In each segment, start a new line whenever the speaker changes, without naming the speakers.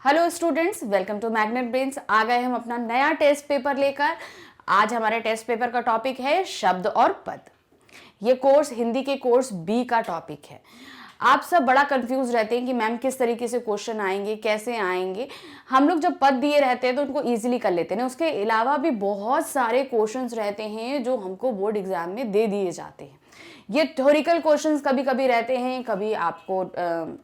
Hello students, welcome to Magnet Brains. आ गए हम अपना नया टेस्ट पेपर लेकर। आज हमारे टेस्ट पेपर का टॉपिक है शब्द और पद। ये कोर्स हिंदी के कोर्स बी का टॉपिक है। आप सब बड़ा कंफ्यूज रहते हैं कि मैम किस तरीके से क्वेश्चन आएंगे, कैसे आएंगे। हम लोग जब पद दिए रहते हैं तो उनको इजीली कर लेते हैं। उसके अलावा भी बहुत सारे क्वेश्चंस रहते हैं जो हमको बोर्ड एग्जाम में दे दिए जाते हैं। ये थ्योरिकल क्वेश्चंस कभी कभी रहते हैं, कभी आपको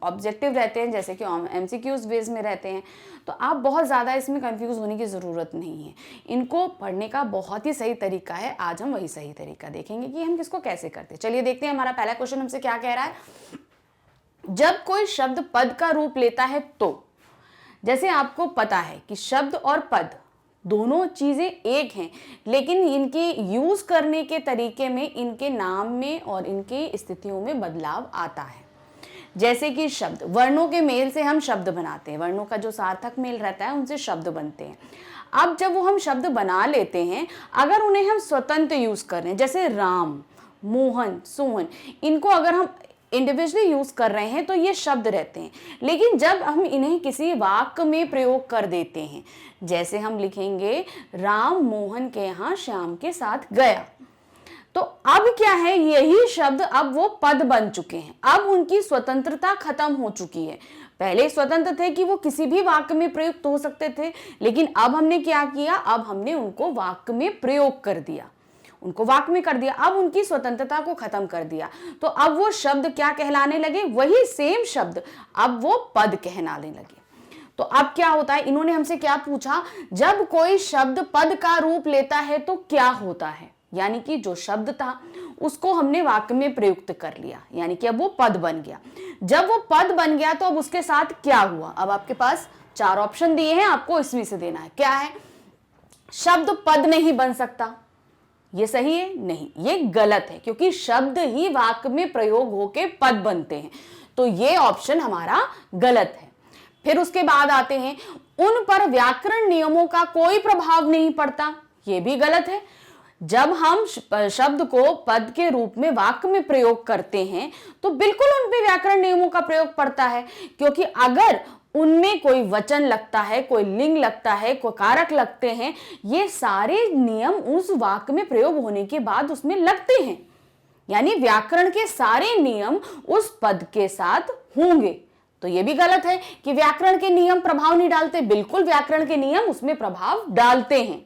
ऑब्जेक्टिव रहते हैं, जैसे कि एमसीक्यूज बेस में रहते हैं। तो आप बहुत ज़्यादा इसमें कंफ्यूज होने की ज़रूरत नहीं है। इनको पढ़ने का बहुत ही सही तरीका है। आज हम वही सही तरीका देखेंगे कि हम किसको कैसे करते हैं। चलिए देखते हैं हमारा पहला क्वेश्चन हमसे क्या कह रहा है। जब कोई शब्द पद का रूप लेता है तो, जैसे आपको पता है कि शब्द और पद दोनों चीजें एक हैं, लेकिन इनके यूज करने के तरीके में, इनके नाम में और इनके स्थितियों में बदलाव आता है। जैसे कि शब्द, वर्णों के मेल से हम शब्द बनाते हैं। वर्णों का जो सार्थक मेल रहता है उनसे शब्द बनते हैं। अब जब वो हम शब्द बना लेते हैं, अगर उन्हें हम स्वतंत्र यूज कर रहे हैं, जैसे राम, मोहन, सोहन, इनको अगर हम इंडिविजुअली यूज कर रहे हैं तो ये शब्द रहते हैं। लेकिन जब हम इन्हें किसी वाक्य में प्रयोग कर देते हैं, जैसे हम लिखेंगे राम मोहन के यहाँ श्याम के साथ गया, तो अब क्या है, यही शब्द अब वो पद बन चुके हैं। अब उनकी स्वतंत्रता खत्म हो चुकी है। पहले स्वतंत्र थे कि वो किसी भी वाक्य में प्रयुक्त हो सकते थे, लेकिन अब हमने क्या किया, अब हमने उनको वाक्य में प्रयोग कर दिया, उनको वाक्य में कर दिया। अब उनकी स्वतंत्रता को खत्म कर दिया, तो अब वो शब्द क्या कहलाने लगे, वही सेम शब्द अब वो पद कहलाने लगे। तो अब क्या होता है, इन्होंने हमसे क्या पूछा, जब कोई शब्द पद का रूप लेता है तो क्या होता है। यानी कि जो शब्द था उसको हमने वाक्य में प्रयुक्त कर लिया, यानी कि अब वो पद बन गया। जब वो पद बन गया तो अब उसके साथ क्या हुआ। अब आपके पास 4 ऑप्शन दिए हैं, आपको इसमें से देना है। क्या है, शब्द पद नहीं बन सकता। ये सही है? नहीं, ये गलत है, क्योंकि शब्द ही वाक्य में प्रयोग होके पद बनते हैं। तो ये ऑप्शन हमारा गलत है। फिर उसके बाद आते हैं, उन पर व्याकरण नियमों का कोई प्रभाव नहीं पड़ता। ये भी गलत है। जब हम शब्द को पद के रूप में वाक्य में प्रयोग करते हैं तो बिल्कुल उन पे व्याकरण नियमों का प्रयोग पड़ता है, क्योंकि अगर उनमें कोई वचन लगता है, कोई लिंग लगता है, कोई कारक लगते हैं, ये सारे नियम उस वाक्य में प्रयोग होने के बाद उसमें लगते हैं। यानी व्याकरण के सारे नियम उस पद के साथ होंगे। तो ये भी गलत है कि व्याकरण के नियम प्रभाव नहीं डालते। बिल्कुल व्याकरण के नियम उसमें प्रभाव डालते हैं।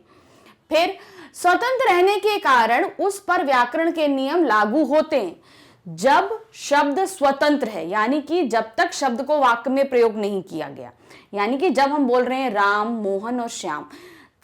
फिर स्वतंत्र रहने के कारण उस पर व्याकरण के नियम लागू होते हैं। जब शब्द स्वतंत्र है, यानी कि जब तक शब्द को वाक्य में प्रयोग नहीं किया गया, यानी कि जब हम बोल रहे हैं राम, मोहन और श्याम,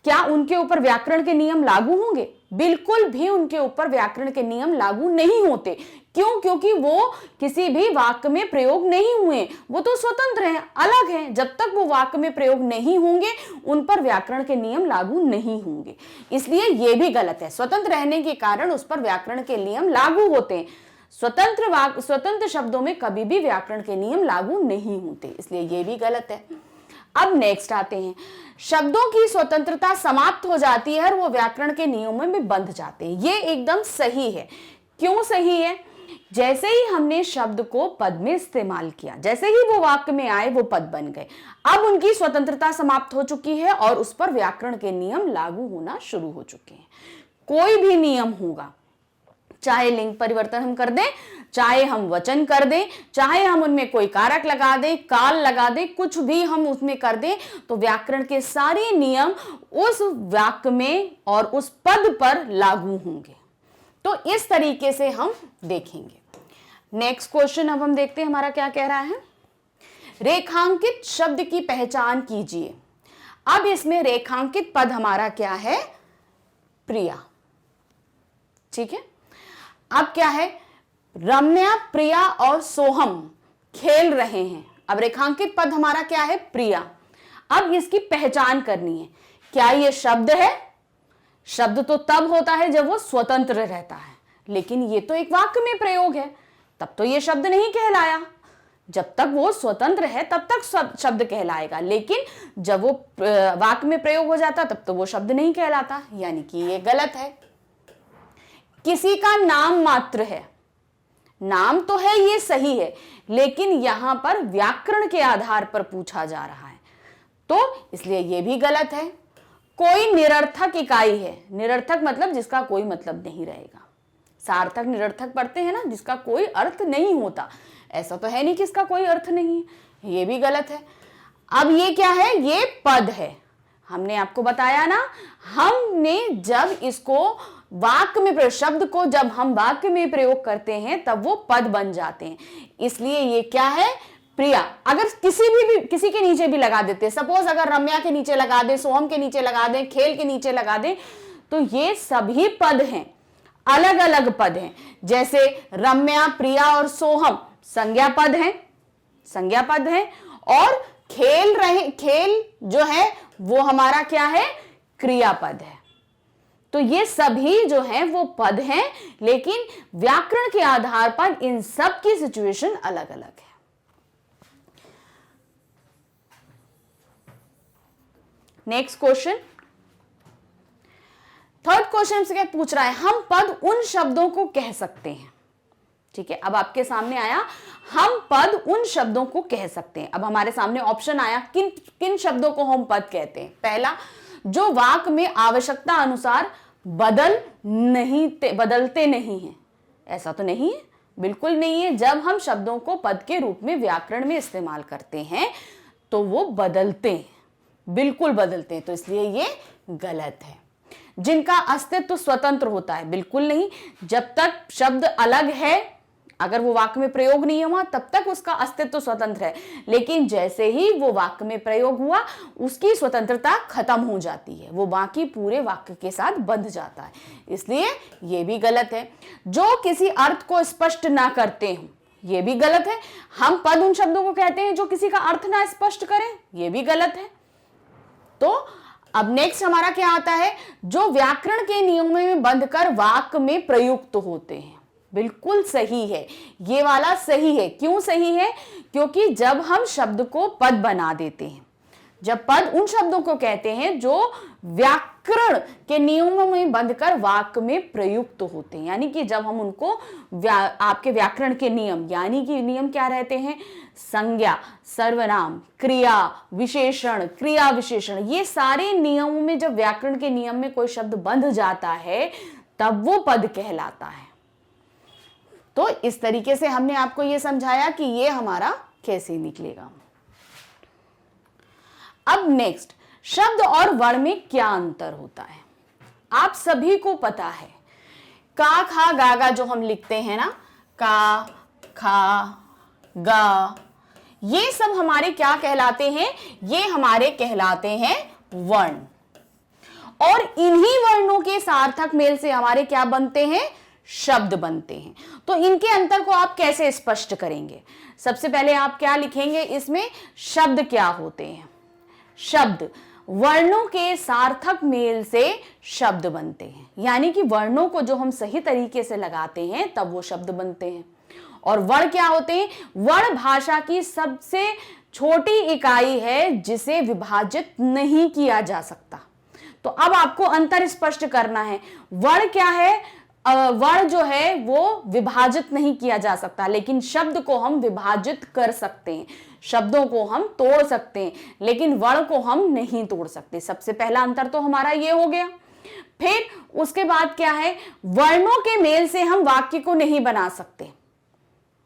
क्या उनके ऊपर व्याकरण के नियम लागू होंगे? बिल्कुल भी उनके ऊपर व्याकरण के नियम लागू नहीं होते। क्यों? क्योंकि वो किसी भी वाक्य में प्रयोग नहीं हुए, वो तो स्वतंत्र हैं, अलग हैं। जब तक वो वाक्य में प्रयोग नहीं होंगे, उन पर व्याकरण के नियम लागू नहीं होंगे। इसलिए ये भी गलत है। स्वतंत्र रहने के कारण उस पर व्याकरण के नियम लागू होते हैं। स्वतंत्र शब्दों में कभी भी व्याकरण के नियम लागू नहीं होते, इसलिए ये भी गलत है। अब नेक्स्ट आते हैं, शब्दों की स्वतंत्रता समाप्त हो जाती है और वो व्याकरण के नियमों में बंध जाते हैं। ये एकदम सही है। क्यों सही है? जैसे ही हमने शब्द को पद में इस्तेमाल किया, जैसे ही वो वाक्य में आए, वो पद बन गए। अब उनकी स्वतंत्रता समाप्त हो चुकी है और उस पर व्याकरण के नियम लागू होना शुरू हो चुके हैं। कोई भी नियम होगा, चाहे लिंग परिवर्तन हम कर दें, चाहे हम वचन कर दें, चाहे हम उनमें कोई कारक लगा दें, काल लगा दें, कुछ भी हम उसमें कर दें, तो व्याकरण के सारे नियम उस वाक्य में और उस पद पर लागू होंगे। तो इस तरीके से हम देखेंगे। नेक्स्ट क्वेश्चन अब हम देखते हैं हमारा क्या कह रहा है। रेखांकित शब्द की पहचान कीजिए। अब इसमें रेखांकित पद हमारा क्या है? प्रिया। ठीक है। अब क्या है, रम्या, प्रिया और सोहम खेल रहे हैं। अब रेखांकित पद हमारा क्या है? प्रिया। अब इसकी पहचान करनी है। क्या ये शब्द है? शब्द तो तब होता है जब वो स्वतंत्र रहता है, लेकिन ये तो एक वाक्य में प्रयोग है, तब तो ये शब्द नहीं कहलाया। जब तक वो स्वतंत्र है तब तक शब्द कहलाएगा, लेकिन जब वो वाक्य में प्रयोग हो जाता तब तो वो शब्द नहीं कहलाता, यानी कि ये गलत है। किसी का नाम मात्र है, नाम तो है, ये सही है, लेकिन यहां पर व्याकरण के आधार पर पूछा जा रहा है। तो इसलिए ये भी गलत है। कोई निरर्थक इकाई है, निरर्थक मतलब जिसका कोई मतलब नहीं रहेगा। सार्थक निरर्थक पढ़ते हैं ना, जिसका कोई अर्थ नहीं होता, ऐसा तो है नहीं कि इसका कोई अर्थ नहीं है, ये भी गलत है। अब ये क्या है, ये पद है। हमने आपको बताया ना, हमने जब इसको वाक्य में प्रयोग, शब्द को जब हम वाक्य में प्रयोग करते हैं तब वो पद बन जाते हैं। इसलिए ये क्या है, प्रिया। अगर किसी के नीचे भी लगा देते, सपोज अगर रम्या के नीचे लगा दें, सोहम के नीचे लगा दें, खेल के नीचे लगा दें, तो ये सभी पद हैं, अलग अलग पद हैं। जैसे रम्या, प्रिया और सोहम संज्ञा पद हैं, संज्ञा पद हैं, और खेल जो है वो हमारा क्या है, क्रियापद है। तो ये सभी जो हैं वो पद हैं, लेकिन व्याकरण के आधार पर इन सब की सिचुएशन अलग अलग है। नेक्स्ट क्वेश्चन, थर्ड क्वेश्चन से क्या पूछ रहा है, हम पद उन शब्दों को कह सकते हैं। ठीक है, अब आपके सामने आया हम पद उन शब्दों को कह सकते हैं। अब हमारे सामने ऑप्शन आया किन किन शब्दों को हम पद कहते हैं। पहला, जो वाक्य में आवश्यकता अनुसार बदलते नहीं हैं। ऐसा तो नहीं है, बिल्कुल नहीं है। जब हम शब्दों को पद के रूप में व्याकरण में इस्तेमाल करते हैं तो वो बदलते हैं, बिल्कुल बदलते हैं, तो इसलिए ये गलत है। जिनका अस्तित्व स्वतंत्र होता है, बिल्कुल नहीं। जब तक शब्द अलग है, अगर वो वाक्य में प्रयोग नहीं हुआ तब तक उसका अस्तित्व स्वतंत्र है, लेकिन जैसे ही वो वाक्य में प्रयोग हुआ उसकी स्वतंत्रता खत्म हो जाती है, वो बाकी पूरे वाक्य के साथ बंध जाता है। इसलिए ये भी गलत है। जो किसी अर्थ को स्पष्ट ना करते हो, ये भी गलत है। हम पद उन शब्दों को कहते हैं जो किसी का अर्थ ना स्पष्ट करें, ये भी गलत है। तो अब नेक्स्ट हमारा क्या आता है, जो व्याकरण के नियमों में बंधकर वाक्य में प्रयुक्त होते हैं। बिल्कुल सही है, ये वाला सही है। क्यों सही है, क्योंकि जब हम शब्द को पद बना देते हैं, जब पद उन शब्दों को कहते हैं जो व्याकरण के नियमों में बंधकर वाक्य में प्रयुक्त होते हैं, यानी कि जब हम उनको आपके व्याकरण के नियम, यानी कि नियम क्या रहते हैं, संज्ञा, सर्वनाम, क्रिया विशेषण, क्रिया विशेषण, ये सारे नियमों में जब व्याकरण के नियम में कोई शब्द बंध जाता है तब वो पद कहलाता है। तो इस तरीके से हमने आपको ये समझाया कि ये हमारा कैसे निकलेगा। अब नेक्स्ट, शब्द और वर्ण में क्या अंतर होता है। आप सभी को पता है, का खा गा गा जो हम लिखते हैं ना, का खा गा, ये सब हमारे क्या कहलाते हैं, ये हमारे कहलाते हैं वर्ण। और इन्हीं वर्णों के सार्थक मेल से हमारे क्या बनते हैं, शब्द बनते हैं। तो इनके अंतर को आप कैसे स्पष्ट करेंगे। सबसे पहले आप क्या लिखेंगे, इसमें शब्द क्या होते हैं। शब्द वर्णों के सार्थक मेल से शब्द बनते हैं, यानी कि वर्णों को जो हम सही तरीके से लगाते हैं तब वो शब्द बनते हैं। और वर्ण क्या होते हैं, वर्ण भाषा की सबसे छोटी इकाई है जिसे विभाजित नहीं किया जा सकता। तो अब आपको अंतर स्पष्ट करना है। वर्ण क्या है, वर्ण जो है वो विभाजित नहीं किया जा सकता, लेकिन शब्द को हम विभाजित कर सकते हैं, शब्दों को हम तोड़ सकते हैं, लेकिन वर्ण को हम नहीं तोड़ सकते। सबसे पहला अंतर तो हमारा ये हो गया। फिर उसके बाद क्या है, वर्णों के मेल से हम वाक्य को नहीं बना सकते।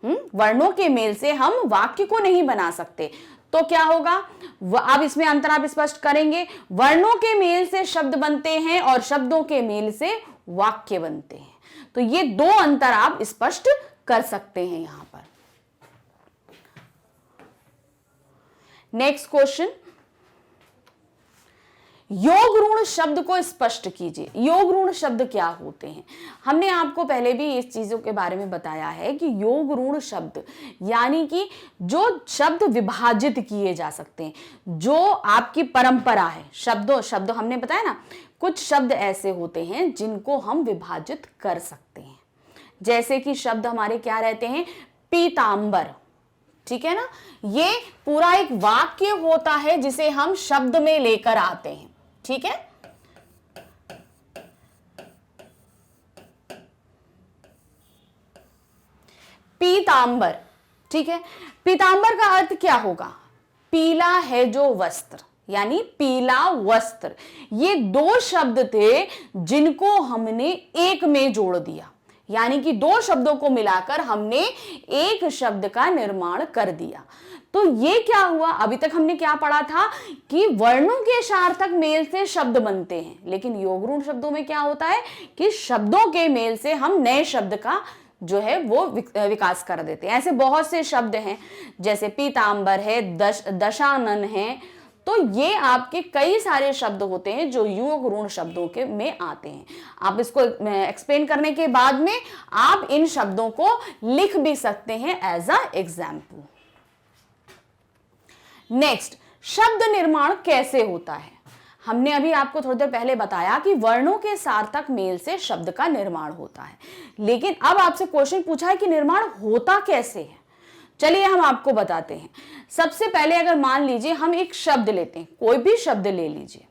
वर्णों के मेल से हम वाक्य को नहीं बना सकते, तो क्या होगा, अब इसमें अंतर आप स्पष्ट करेंगे। वर्णों के मेल से शब्द बनते हैं और शब्दों के मेल से वाक्य बनते हैं। तो ये दो अंतर आप स्पष्ट कर सकते हैं यहां पर। नेक्स्ट क्वेश्चन, योग ऋण शब्द को स्पष्ट कीजिए। योग ऋण शब्द क्या होते हैं। हमने आपको पहले भी इस चीजों के बारे में बताया है कि योग ऋण शब्द यानी कि जो शब्द विभाजित किए जा सकते हैं, जो आपकी परंपरा है। शब्द हमने बताया ना, कुछ शब्द ऐसे होते हैं जिनको हम विभाजित कर सकते हैं। जैसे कि शब्द हमारे क्या रहते हैं, पीतांबर, ठीक है ना, ये पूरा एक वाक्य होता है जिसे हम शब्द में लेकर आते हैं, ठीक है। पीतांबर, ठीक है। पीतांबर का अर्थ क्या होगा, पीला है जो वस्त्र, यानी पीला वस्त्र। ये दो शब्द थे जिनको हमने एक में जोड़ दिया, यानी कि दो शब्दों को मिलाकर हमने एक शब्द का निर्माण कर दिया। तो ये क्या हुआ, अभी तक हमने क्या पढ़ा था कि वर्णों के सार्थक मेल से शब्द बनते हैं, लेकिन योगरूढ़ शब्दों में क्या होता है कि शब्दों के मेल से हम नए शब्द का जो है वो विकास कर देते हैं। ऐसे बहुत से शब्द हैं, जैसे पीतांबर है, दशानन है। तो ये आपके कई सारे शब्द होते हैं जो योगरूढ़ शब्दों के में आते हैं। आप इसको एक्सप्लेन करने के बाद में आप इन शब्दों को लिख भी सकते हैं एज अ एग्जाम्पल। नेक्स्ट, शब्द निर्माण कैसे होता है। हमने अभी आपको थोड़ी देर पहले बताया कि वर्णों के सार्थक मेल से शब्द का निर्माण होता है, लेकिन अब आपसे क्वेश्चन पूछा है कि निर्माण होता कैसे है। चलिए हम आपको बताते हैं। सबसे पहले अगर मान लीजिए हम एक शब्द लेते हैं, कोई भी शब्द ले लीजिए,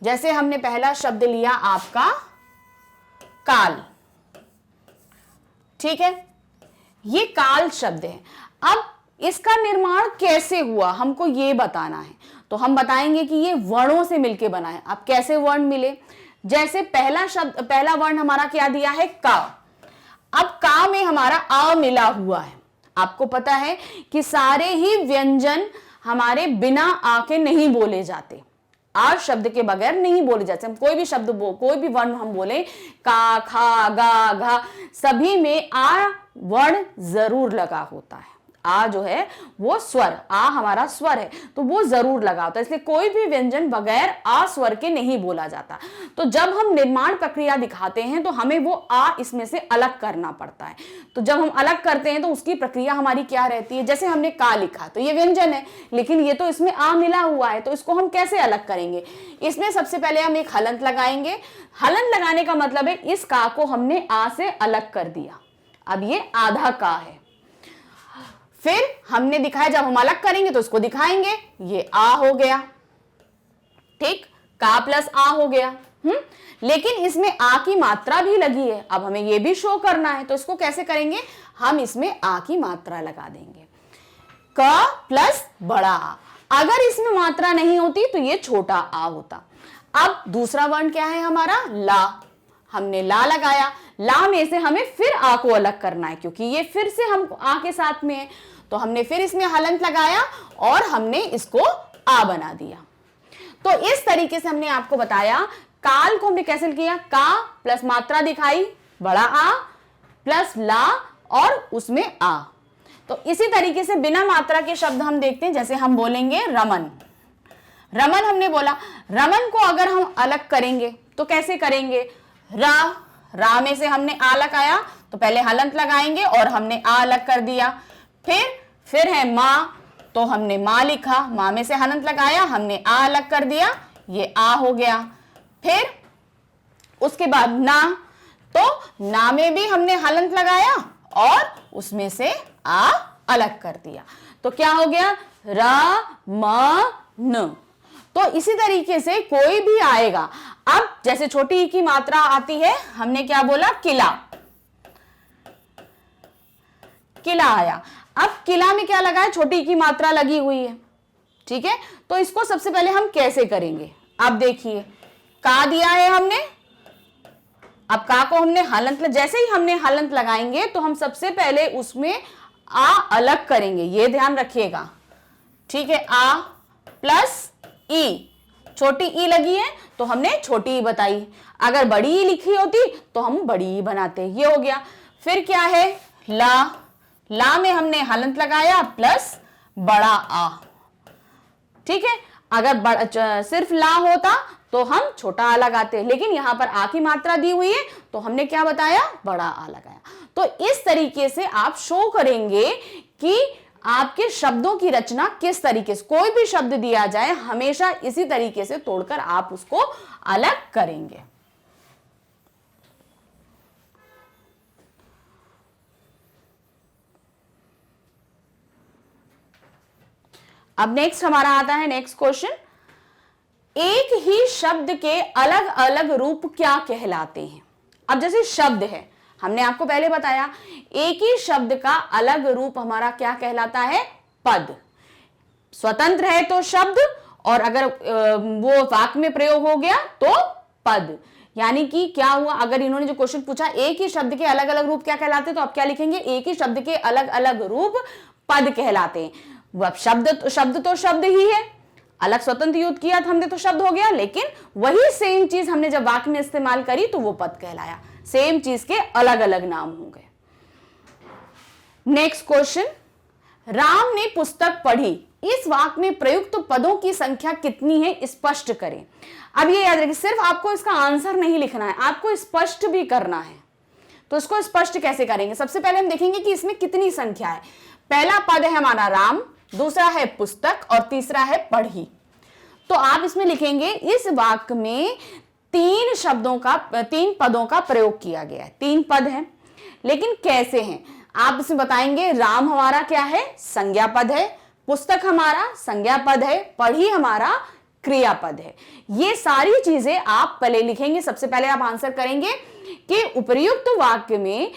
जैसे हमने पहला शब्द लिया आपका काल, ठीक है, ये काल शब्द है। अब इसका निर्माण कैसे हुआ हमको ये बताना है, तो हम बताएंगे कि ये वर्णों से मिलके बना है। अब कैसे वर्ण मिले, जैसे पहला वर्ण हमारा क्या दिया है, का। अब का में हमारा आ मिला हुआ है। आपको पता है कि सारे ही व्यंजन हमारे बिना आ के नहीं बोले जाते, आ शब्द के बगैर नहीं बोले जाते। हम कोई भी शब्द कोई भी वर्ण हम बोले, का, खा, गा, घा, सभी में आ वर्ण जरूर लगा होता है। आ जो है वो स्वर, आ हमारा स्वर है, तो वो जरूर लगा होता है। इसलिए कोई भी व्यंजन बगैर आ स्वर के नहीं बोला जाता। तो जब हम निर्माण प्रक्रिया दिखाते हैं तो हमें वो आ इसमें से अलग करना पड़ता है। तो जब हम अलग करते हैं तो उसकी प्रक्रिया हमारी क्या रहती है, जैसे हमने का लिखा तो ये व्यंजन है, लेकिन ये तो इसमें आ मिला हुआ है, तो इसको हम कैसे अलग करेंगे। इसमें सबसे पहले हम एक हलंत लगाएंगे। हलंत लगाने का मतलब है इस का को हमने आ से अलग कर दिया, अब ये आधा का है। फिर हमने दिखाया जब हम अलग करेंगे तो उसको दिखाएंगे, ये आ हो गया, ठीक, का प्लस आ हो गया। लेकिन इसमें आ की मात्रा भी लगी है, अब हमें ये भी शो करना है, तो इसको कैसे करेंगे, हम इसमें आ की मात्रा लगा देंगे, क प्लस बड़ा आ। अगर इसमें मात्रा नहीं होती तो ये छोटा आ होता। अब दूसरा वर्ण क्या है हमारा, ला। हमने ला लगाया, ला में से हमें फिर आ को अलग करना है, क्योंकि ये फिर से हम आ के साथ में है, तो हमने फिर इसमें हलंत लगाया और हमने इसको आ बना दिया। तो इस तरीके से हमने आपको बताया काल को हमने कैसे किया, का प्लस मात्रा दिखाई बड़ा आ प्लस ला और उसमें आ। तो इसी तरीके से बिना मात्रा के शब्द हम देखते हैं, जैसे हम बोलेंगे रमन। रमन हमने बोला, रमन को अगर हम अलग करेंगे तो कैसे करेंगे, रा में से हमने आ लगाया तो पहले हलंत लगाएंगे और हमने आ अलग कर दिया। फिर है माँ, तो हमने माँ लिखा, माँ में से हलंत लगाया, हमने आ अलग कर दिया, ये आ हो गया। फिर उसके बाद ना, तो ना में भी हमने हलंत लगाया और उसमें से आ अलग कर दिया, तो क्या हो गया, र म न। तो इसी तरीके से कोई भी आएगा। अब जैसे छोटी ई की मात्रा आती है, हमने क्या बोला, किला, किला आया। अब किला में क्या लगा है, छोटी ई की मात्रा लगी हुई है, ठीक है। तो इसको सबसे पहले हम कैसे करेंगे, अब देखिए, का दिया है हमने, अब का को हमने हलंत, जैसे ही हमने हलंत लगाएंगे तो हम सबसे पहले उसमें आ अलग करेंगे, ये ध्यान रखिएगा, ठीक है। आ प्लस ई, छोटी ई लगी है तो हमने छोटी ई बताई, अगर बड़ी ई लिखी होती तो हम बड़ी ई बनाते, ये हो गया। फिर क्या है, ला, ला में हमने हलंत लगाया प्लस बड़ा आ, ठीक है। अगर सिर्फ ला होता तो हम छोटा आ लगाते, लेकिन यहां पर आ की मात्रा दी हुई है तो हमने क्या बताया, बड़ा आ लगाया। तो इस तरीके से आप शो करेंगे कि आपके शब्दों की रचना किस तरीके से, कोई भी शब्द दिया जाए हमेशा इसी तरीके से तोड़कर आप उसको अलग करेंगे। अब नेक्स्ट हमारा आता है नेक्स्ट क्वेश्चन, एक ही शब्द के अलग अलग रूप क्या कहलाते हैं। अब जैसे शब्द है, हमने आपको पहले बताया एक ही शब्द का अलग रूप हमारा क्या कहलाता है, पद। स्वतंत्र है तो शब्द और अगर वो वाक्य में प्रयोग हो गया तो पद। यानी कि क्या हुआ, अगर इन्होंने जो क्वेश्चन पूछा एक ही शब्द के अलग अलग रूप क्या कहलाते हैं, तो आप क्या लिखेंगे, एक ही शब्द के अलग अलग रूप पद कहलाते हैं। वह शब्द तो शब्द ही है, अलग स्वतंत्र युद्ध किया था हमने तो शब्द हो गया, लेकिन वही सेम चीज हमने जब वाक्य में इस्तेमाल करी तो वो पद कहलाया। सेम चीज के अलग अलग नाम हो गए। नेक्स्ट क्वेश्चन, राम ने पुस्तक पढ़ी, इस वाक्य में प्रयुक्त पदों की संख्या कितनी है स्पष्ट करें। अब ये याद रखिए, सिर्फ आपको इसका आंसर नहीं लिखना है, आपको स्पष्ट भी करना है। तो इसको स्पष्ट कैसे करेंगे, सबसे पहले हम देखेंगे कि इसमें कितनी संख्या है। पहला पद है हमारा राम, दूसरा है पुस्तक और तीसरा है पढ़ी। तो आप इसमें लिखेंगे इस वाक्य में तीन पदों का प्रयोग किया गया है। 3 पद हैं, लेकिन कैसे हैं आप इसमें बताएंगे। राम हमारा क्या है, संज्ञा पद है, पुस्तक हमारा संज्ञा पद है, पढ़ी हमारा क्रियापद है। ये सारी चीजें आप पहले लिखेंगे। सबसे पहले आप आंसर करेंगे कि उपर्युक्त वाक्य में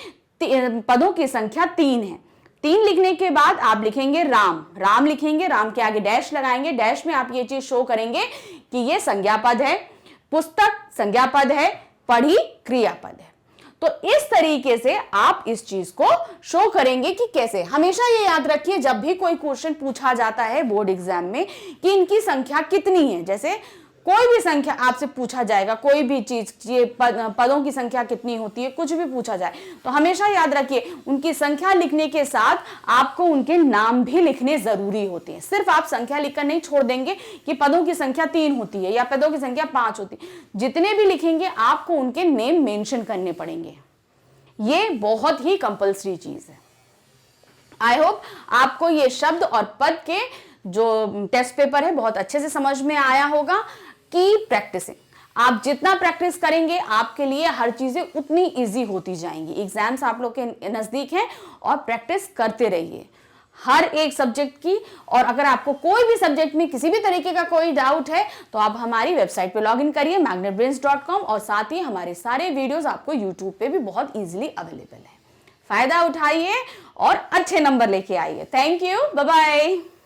पदों की संख्या 3 है। 3 लिखने के बाद आप लिखेंगे राम, राम लिखेंगे, राम के आगे डैश लगाएंगे, डैश में आप ये चीज शो करेंगे कि ये संज्ञा पद है, पुस्तक संज्ञा पद है, पढ़ी क्रियापद है। तो इस तरीके से आप इस चीज को शो करेंगे कि कैसे। हमेशा ये याद रखिए, जब भी कोई क्वेश्चन पूछा जाता है बोर्ड एग्जाम में कि इनकी संख्या कितनी है, जैसे कोई भी संख्या आपसे पूछा जाएगा, कोई भी चीज, ये पदों की संख्या कितनी होती है, कुछ भी पूछा जाए तो हमेशा याद रखिए उनकी संख्या लिखने के साथ आपको उनके नाम भी लिखने जरूरी होते हैं। सिर्फ आप संख्या लिखकर नहीं छोड़ देंगे कि पदों की संख्या 3 होती है या पदों की संख्या 5 होती है। जितने भी लिखेंगे आपको उनके नेम मेंशन करने पड़ेंगे। ये बहुत ही कंपल्सरी चीज है। आई होप आपको ये शब्द और पद के जो टेस्ट पेपर है बहुत अच्छे से समझ में आया होगा। की प्रैक्टिसिंग, आप जितना प्रैक्टिस करेंगे आपके लिए हर चीजें उतनी इजी होती जाएंगी। एग्जाम्स आप लोग के नजदीक हैं और प्रैक्टिस करते रहिए हर एक सब्जेक्ट की। और अगर आपको कोई भी सब्जेक्ट में किसी भी तरीके का कोई डाउट है तो आप हमारी वेबसाइट पे लॉग इन करिए magnetbrains.com, और साथ ही हमारे सारे वीडियोस आपको यूट्यूब पे भी बहुत इजीली अवेलेबल है। फायदा उठाइए और अच्छे नंबर लेके आइए। Thank you, bye bye.